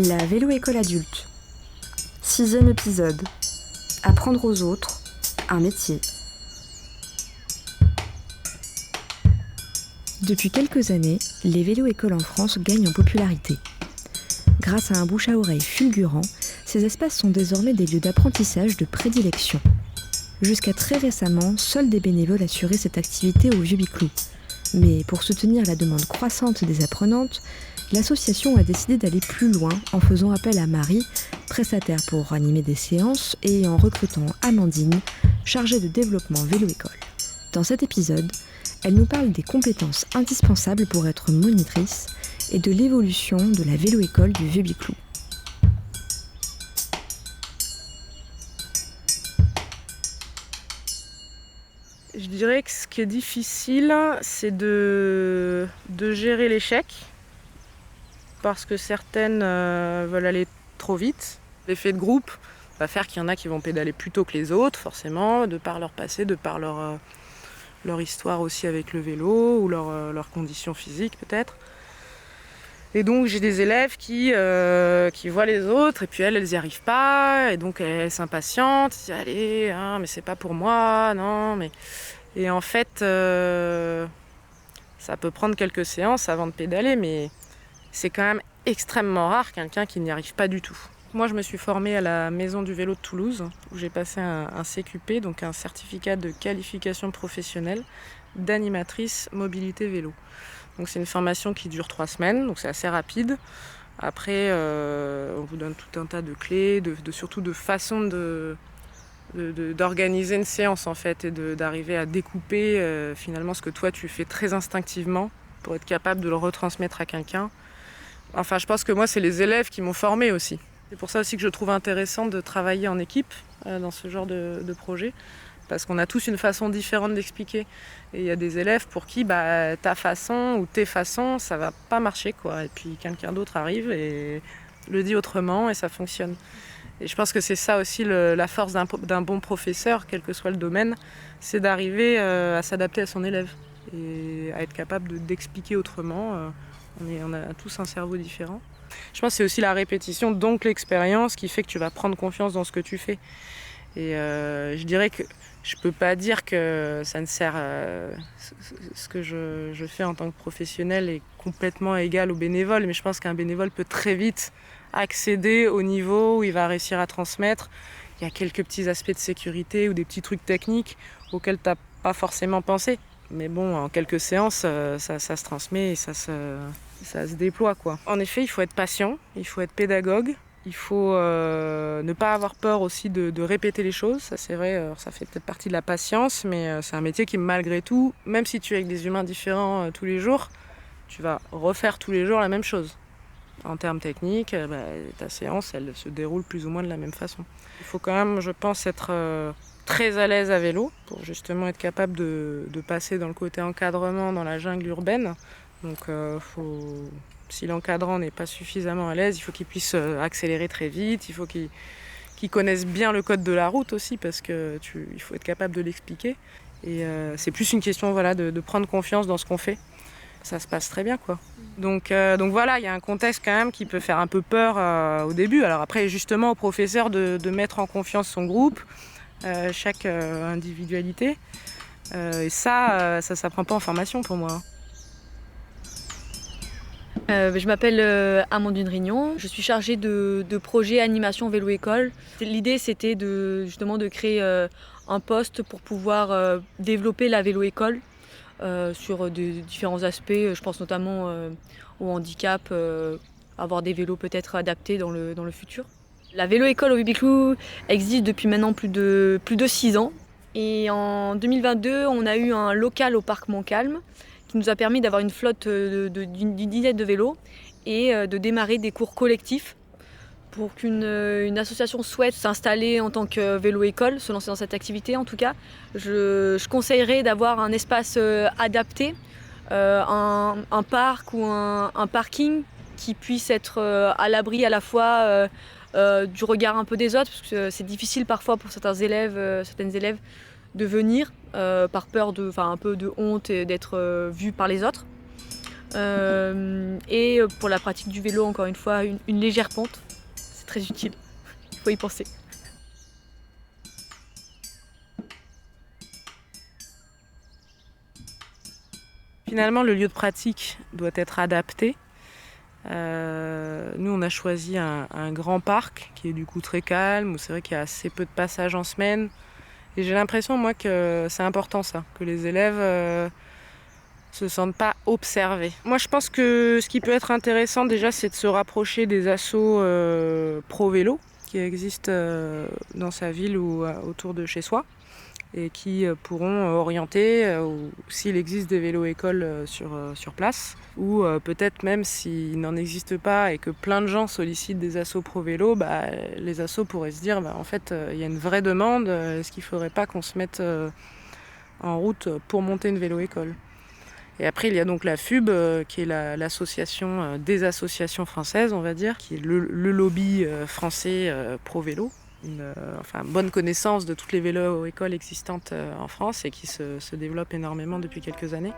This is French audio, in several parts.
La vélo-école adulte. 6e épisode. Apprendre aux autres, un métier. Depuis quelques années, les vélo-écoles en France gagnent en popularité. Grâce à un bouche à oreille fulgurant, ces espaces sont désormais des lieux d'apprentissage de prédilection. Jusqu'à très récemment, seuls des bénévoles assuraient cette activité au Vieux-Biclou. Mais pour soutenir la demande croissante des apprenantes, l'association a décidé d'aller plus loin en faisant appel à Marie, prestataire pour animer des séances, et en recrutant Amandine, chargée de développement vélo-école. Dans cet épisode, elle nous parle des compétences indispensables pour être monitrice et de l'évolution de la vélo-école du Vieux-Biclou. Je dirais que ce qui est difficile, c'est de gérer l'échec, parce que certaines veulent aller trop vite. L'effet de groupe va faire qu'il y en a qui vont pédaler plus tôt que les autres, forcément, de par leur passé, de par leur histoire aussi avec le vélo, ou leurs conditions physiques peut-être. Et donc j'ai des élèves qui voient les autres, et puis elles n'y arrivent pas, et donc elles s'impatientent, elles disent allez, hein, mais c'est pas pour moi, non, mais... Et en fait, ça peut prendre quelques séances avant de pédaler, mais c'est quand même extrêmement rare quelqu'un qui n'y arrive pas du tout. Moi, je me suis formée à la Maison du vélo de Toulouse, où j'ai passé un CQP, donc un certificat de qualification professionnelle d'animatrice mobilité vélo. Donc c'est une formation qui dure 3 semaines, donc c'est assez rapide. Après, on vous donne tout un tas de clés, surtout de façons d'organiser une séance en fait, et d'arriver à découper finalement ce que toi tu fais très instinctivement pour être capable de le retransmettre à quelqu'un. Enfin, je pense que moi, c'est les élèves qui m'ont formée aussi. C'est pour ça aussi que je trouve intéressant de travailler en équipe dans ce genre de projet. Parce qu'on a tous une façon différente d'expliquer. Et il y a des élèves pour qui ta façon ou tes façons, ça va pas marcher, quoi. Et puis quelqu'un d'autre arrive et le dit autrement et ça fonctionne. Et je pense que c'est ça aussi la force d'un bon professeur, quel que soit le domaine, c'est d'arriver à s'adapter à son élève et à être capable d'expliquer autrement. On a tous un cerveau différent. Je pense que c'est aussi la répétition, donc l'expérience, qui fait que tu vas prendre confiance dans ce que tu fais. Et je dirais que je peux pas dire que ça ne sert ce que je fais en tant que professionnel est complètement égal au bénévole, mais je pense qu'un bénévole peut très vite accéder au niveau où il va réussir à transmettre. Il y a quelques petits aspects de sécurité ou des petits trucs techniques auxquels tu n'as pas forcément pensé. Mais bon, en quelques séances, ça se transmet et ça se déploie, quoi. En effet, il faut être patient, il faut être pédagogue. Il faut ne pas avoir peur aussi de répéter les choses, ça c'est vrai, ça fait peut-être partie de la patience, mais c'est un métier qui malgré tout, même si tu es avec des humains différents tous les jours, tu vas refaire tous les jours la même chose. En termes techniques, ta séance elle se déroule plus ou moins de la même façon. Il faut quand même, je pense, être très à l'aise à vélo pour justement être capable de passer dans le côté encadrement dans la jungle urbaine. Donc si l'encadrant n'est pas suffisamment à l'aise, il faut qu'il puisse accélérer très vite, il faut qu'il connaisse bien le code de la route aussi, parce qu'il faut être capable de l'expliquer. Et c'est plus une question de prendre confiance dans ce qu'on fait. Ça se passe très bien, quoi. Donc voilà, il y a un contexte quand même qui peut faire un peu peur au début. Alors après, justement, au professeur de mettre en confiance son groupe, chaque individualité. Et ça s'apprend pas en formation pour moi. Je m'appelle Amandine Rignon, je suis chargée de projet animation vélo-école. L'idée c'était justement de créer un poste pour pouvoir développer la vélo-école sur différents aspects. Je pense notamment au handicap, avoir des vélos peut-être adaptés dans le futur. La vélo-école au Vieux-Biclou existe depuis maintenant plus de 6 ans. Et en 2022, on a eu un local au parc Montcalm qui nous a permis d'avoir une flotte d'une dizaine de vélos et de démarrer des cours collectifs pour qu'une association souhaite s'installer en tant que vélo-école, se lancer dans cette activité en tout cas. Je conseillerais d'avoir un espace adapté, un parc ou un parking qui puisse être à l'abri à la fois du regard un peu des autres, parce que c'est difficile parfois pour certaines élèves de venir par peur un peu de honte et d'être vu par les autres. Et pour la pratique du vélo, encore une fois, une légère pente. C'est très utile, il faut y penser. Finalement, le lieu de pratique doit être adapté. Nous, on a choisi un grand parc qui est du coup très calme, où c'est vrai qu'il y a assez peu de passages en semaine. Et j'ai l'impression, moi, que c'est important ça, que les élèves se sentent pas observés. Moi, je pense que ce qui peut être intéressant déjà, c'est de se rapprocher des assos pro-vélo qui existent dans sa ville ou autour de chez soi, et qui pourront orienter, ou s'il existe des vélos-écoles sur place, ou peut-être même s'il n'en existe pas et que plein de gens sollicitent des assos pro-vélo, les assos pourraient se dire en fait il y a une vraie demande, est-ce qu'il ne faudrait pas qu'on se mette en route pour monter une vélo-école ? Et après il y a donc la FUB, qui est l'association des associations françaises, on va dire, qui est le lobby français pro-vélo. Une bonne connaissance de toutes les vélo-écoles existantes en France et qui se développe énormément depuis quelques années.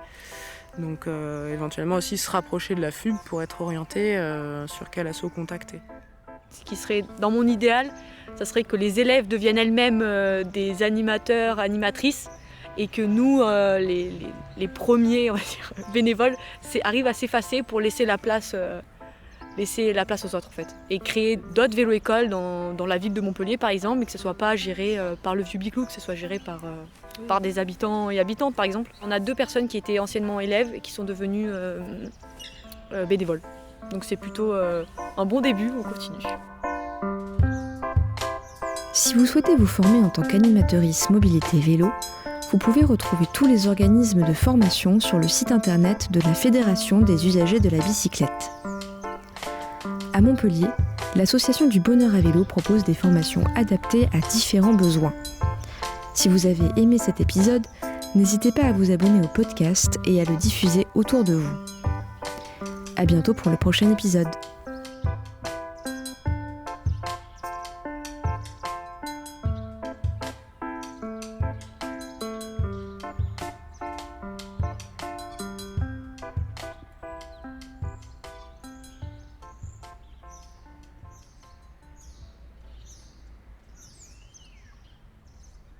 Donc éventuellement aussi se rapprocher de la FUB pour être orienté sur quel asso contacter. Ce qui serait, dans mon idéal, ça serait que les élèves deviennent elles-mêmes des animateurs, animatrices, et que nous, les premiers, on va dire, bénévoles, arrivent à s'effacer pour laisser la place aux autres en fait. Et créer d'autres vélo-écoles dans la ville de Montpellier par exemple, mais que ce ne soit pas géré par le Fubiclou, que ce soit géré par des habitants et habitantes par exemple. On a 2 personnes qui étaient anciennement élèves et qui sont devenues bénévoles. Donc c'est plutôt un bon début, on continue. Si vous souhaitez vous former en tant qu'animatrice mobilité vélo, vous pouvez retrouver tous les organismes de formation sur le site internet de la Fédération des usagers de la bicyclette. À Montpellier, l'association du Bonheur à vélo propose des formations adaptées à différents besoins. Si vous avez aimé cet épisode, n'hésitez pas à vous abonner au podcast et à le diffuser autour de vous. À bientôt pour le prochain épisode.